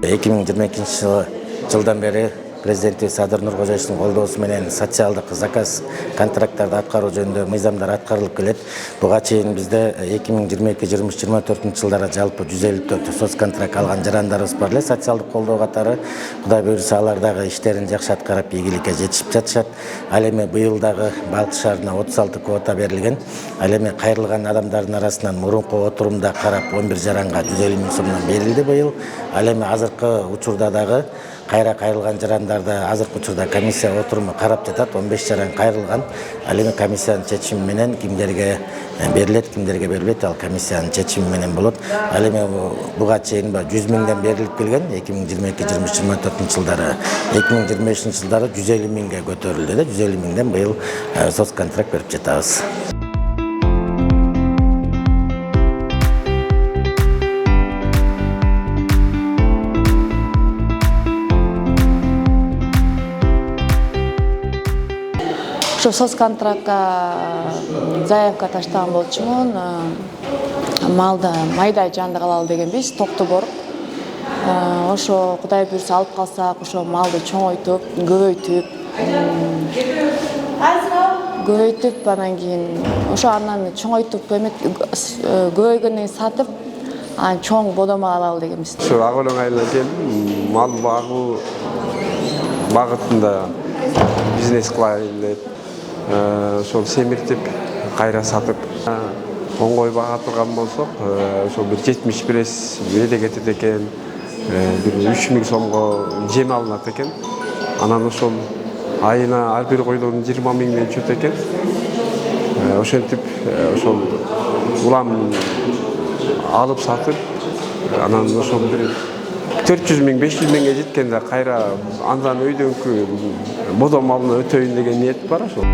2022 жылдан бери Президентибиз Садыр Нуркожоевичтин колдоосу менен социалдык заказ контракттарды аткаруу жөнүндө мыйзамдар аткарылып келет. Буга чейин бизде 2022-23-24 жылдары жалпы 154 соц контракт алган жарандарыбыз бар эле. Социалдык колдоо катары Кудай буйруса алар дагы иштерин жакшы аткарып, ийгиликке жетишип жатышат. Ал эми быйыл дагы Балык шаарына 36 квота берилген. Ал эми кайрылган адамдардын арасынан мурунку отурумда карап 11 жаранга 150 миң сомдон берилди быйыл. Ал эми азыркы учурда дагы кайрылган жарандарды азыркы учурда комиссия отуруму карап жатат. 15 жаран кайрылган. Ал эми комиссиянын чечими менен кимдерге берилет, кимдерге берилбейт, ал комиссиянын чечими менен болот. Ал эми буга чейин 100 миңден берилип келген 2022-23-24 жылдары. 2025 жылдары 150 миңге көтөрүлдү. 150 миңден быйыл соц контракт берип жатабыз. Ошо соц контрактка заявка таштаган болчумун. Малды майда жандык алалы дегенбиз, токтогор. Ошо Кудай буйруса алып калсак, ошо малды чоңойтуп, көбөйтүп анан кийин ошо анан чоңойтуп эме көбөйгөндөн кийин сатып, анан чоң бодомо алалы дегенбиз. Ошо ак өлөң келип, мал багуу багытында бизнес кылайын деп, ошол семиртип, кайра сатып, оңгой бага турган болсок, ошол бир 71 беде кетет экен, бир 3 миң сомго жем алынат экен. Анан ошол айына ар бир койлордун 20 миңден чөт экен. Ошентип ошол улам алып сатып, анан ошол бир 400 миң, 500 миңге жеткенде кайра андан өйдөнкү бодо малын өтөйүн деген ниет бар ошол.